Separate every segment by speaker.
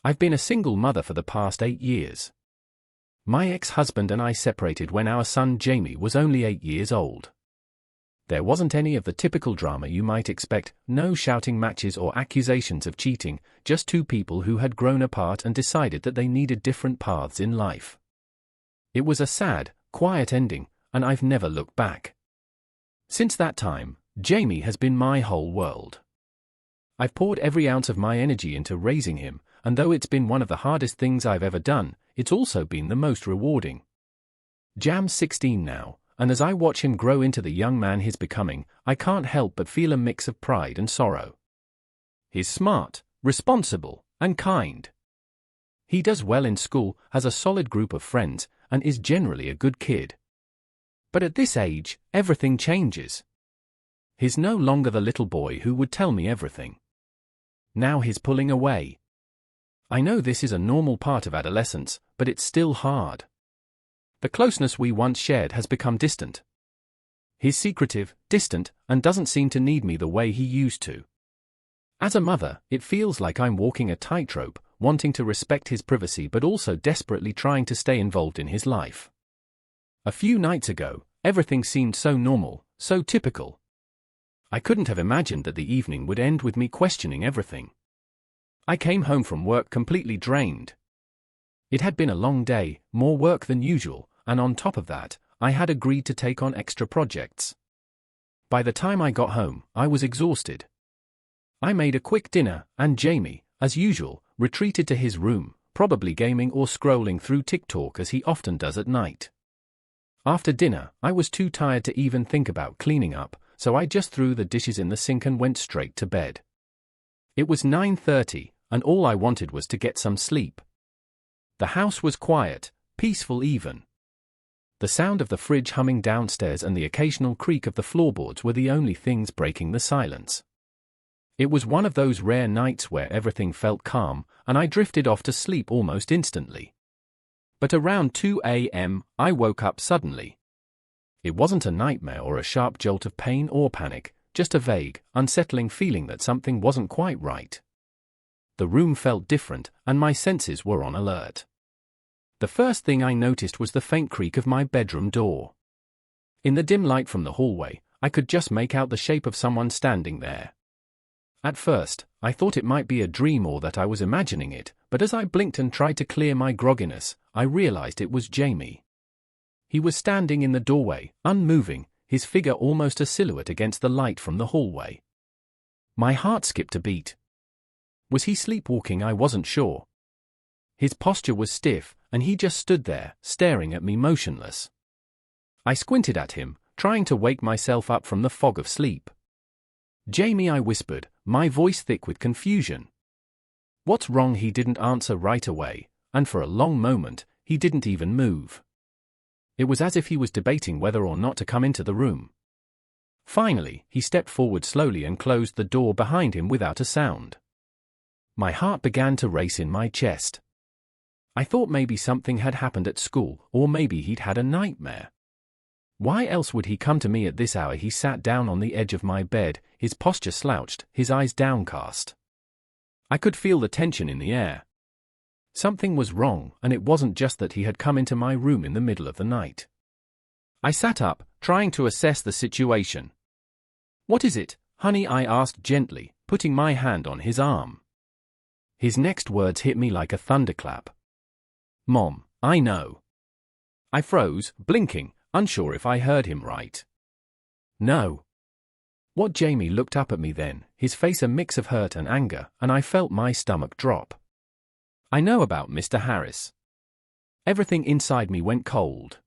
Speaker 1: I've been a single mother for the past 8 years. My ex-husband and I separated when our son Jamie was only 8 years old. There wasn't any of the typical drama you might expect, no shouting matches or accusations of cheating, just two people who had grown apart and decided that they needed different paths in life. It was a sad, quiet ending, and I've never looked back. Since that time, Jamie has been my whole world. I've poured every ounce of my energy into raising him, and though it's been one of the hardest things I've ever done, it's also been the most rewarding. Jam's 16 now, and as I watch him grow into the young man he's becoming, I can't help but feel a mix of pride and sorrow. He's smart, responsible, and kind. He does well in school, has a solid group of friends, and is generally a good kid. But at this age, everything changes. He's no longer the little boy who would tell me everything. Now he's pulling away. I know this is a normal part of adolescence, but it's still hard. The closeness we once shared has become distant. He's secretive, distant, and doesn't seem to need me the way he used to. As a mother, it feels like I'm walking a tightrope, wanting to respect his privacy but also desperately trying to stay involved in his life. A few nights ago, everything seemed so normal, so typical. I couldn't have imagined that the evening would end with me questioning everything. I came home from work completely drained. It had been a long day, more work than usual, and on top of that, I had agreed to take on extra projects. By the time I got home, I was exhausted. I made a quick dinner, and Jamie, as usual, retreated to his room, probably gaming or scrolling through TikTok as he often does at night. After dinner, I was too tired to even think about cleaning up, so I just threw the dishes in the sink and went straight to bed. It was 9:30, and all I wanted was to get some sleep. The house was quiet, peaceful even. The sound of the fridge humming downstairs and the occasional creak of the floorboards were the only things breaking the silence. It was one of those rare nights where everything felt calm, and I drifted off to sleep almost instantly. But around 2 a.m., I woke up suddenly. It wasn't a nightmare or a sharp jolt of pain or panic, just a vague, unsettling feeling that something wasn't quite right. The room felt different, and my senses were on alert. The first thing I noticed was the faint creak of my bedroom door. In the dim light from the hallway, I could just make out the shape of someone standing there. At first, I thought it might be a dream or that I was imagining it, but as I blinked and tried to clear my grogginess, I realized it was Jamie. He was standing in the doorway, unmoving, his figure almost a silhouette against the light from the hallway. My heart skipped a beat. Was he sleepwalking? I wasn't sure. His posture was stiff, and he just stood there, staring at me motionless. I squinted at him, trying to wake myself up from the fog of sleep. "Jamie," I whispered, my voice thick with confusion. "What's wrong?" He didn't answer right away, and for a long moment, he didn't even move. It was as if he was debating whether or not to come into the room. Finally, he stepped forward slowly and closed the door behind him without a sound. My heart began to race in my chest. I thought maybe something had happened at school, or maybe he'd had a nightmare. Why else would he come to me at this hour? He sat down on the edge of my bed, his posture slouched, his eyes downcast. I could feel the tension in the air. Something was wrong, and it wasn't just that he had come into my room in the middle of the night. I sat up, trying to assess the situation. "What is it, honey?" I asked gently, putting my hand on his arm. His next words hit me like a thunderclap. "Mom, I know." I froze, blinking, unsure if I heard him right. "No." What? Jamie looked up at me then, his face a mix of hurt and anger, and I felt my stomach drop. "I know about Mr. Harris." Everything inside me went cold.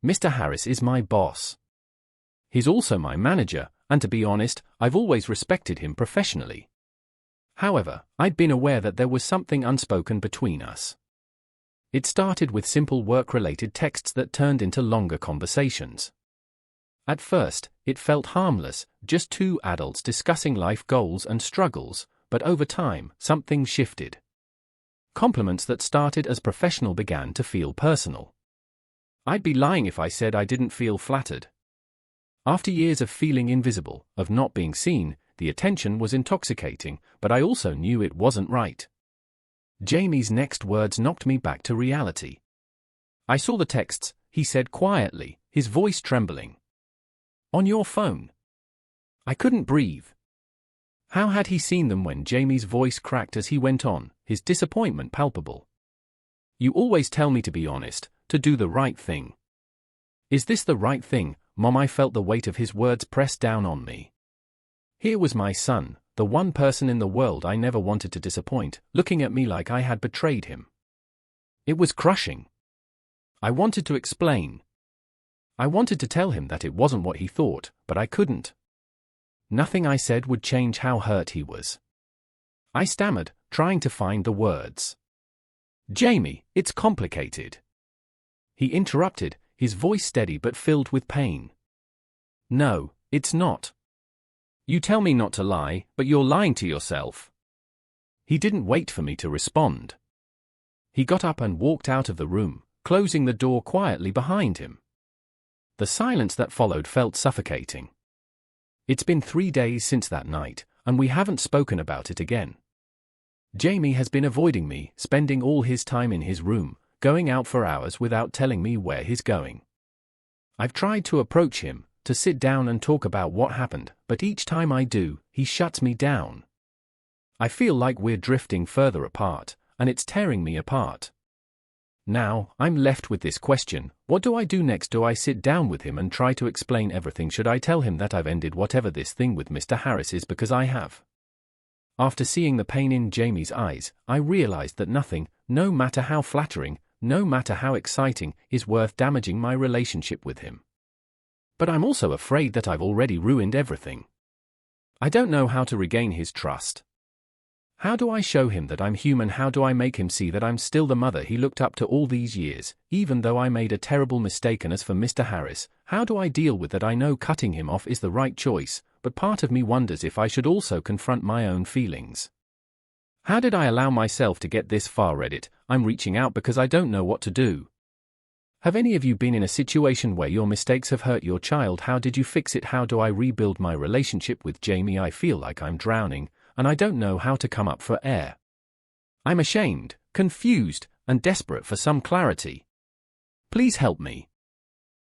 Speaker 1: Mr. Harris is my boss. He's also my manager, and to be honest, I've always respected him professionally. However, I'd been aware that there was something unspoken between us. It started with simple work-related texts that turned into longer conversations. At first, it felt harmless, just two adults discussing life goals and struggles, but over time, something shifted. Compliments that started as professional began to feel personal. I'd be lying if I said I didn't feel flattered. After years of feeling invisible, of not being seen, the attention was intoxicating, but I also knew it wasn't right. Jamie's next words knocked me back to reality. "I saw the texts," he said quietly, his voice trembling. "On your phone." I couldn't breathe. How had he seen them when Jamie's voice cracked as he went on, his disappointment palpable? "You always tell me to be honest, to do the right thing." Is this the right thing, Mom? I felt the weight of his words press down on me. Here was my son, the one person in the world I never wanted to disappoint, looking at me like I had betrayed him. It was crushing. I wanted to explain. I wanted to tell him that it wasn't what he thought, but I couldn't. Nothing I said would change how hurt he was. I stammered, trying to find the words. "Jamie, it's complicated." He interrupted, his voice steady but filled with pain. "No, it's not. You tell me not to lie, but you're lying to yourself." He didn't wait for me to respond. He got up and walked out of the room, closing the door quietly behind him. The silence that followed felt suffocating. It's been 3 days since that night, and we haven't spoken about it again. Jamie has been avoiding me, spending all his time in his room, going out for hours without telling me where he's going. I've tried to approach him, to sit down and talk about what happened, but each time I do, he shuts me down. I feel like we're drifting further apart, and it's tearing me apart. Now, I'm left with this question: what do I do next? Do I sit down with him and try to explain everything? Should I tell him that I've ended whatever this thing with Mr. Harris is because I have? After seeing the pain in Jamie's eyes, I realized that nothing, no matter how flattering, no matter how exciting, is worth damaging my relationship with him. But I'm also afraid that I've already ruined everything. I don't know how to regain his trust. How do I show him that I'm human? How do I make him see that I'm still the mother he looked up to all these years, even though I made a terrible mistake? And as for Mr. Harris, how do I deal with that? I know cutting him off is the right choice, but part of me wonders if I should also confront my own feelings. How did I allow myself to get this far? Reddit, I'm reaching out because I don't know what to do. Have any of you been in a situation where your mistakes have hurt your child? How did you fix it? How do I rebuild my relationship with Jamie? I feel like I'm drowning, and I don't know how to come up for air. I'm ashamed, confused, and desperate for some clarity. Please help me.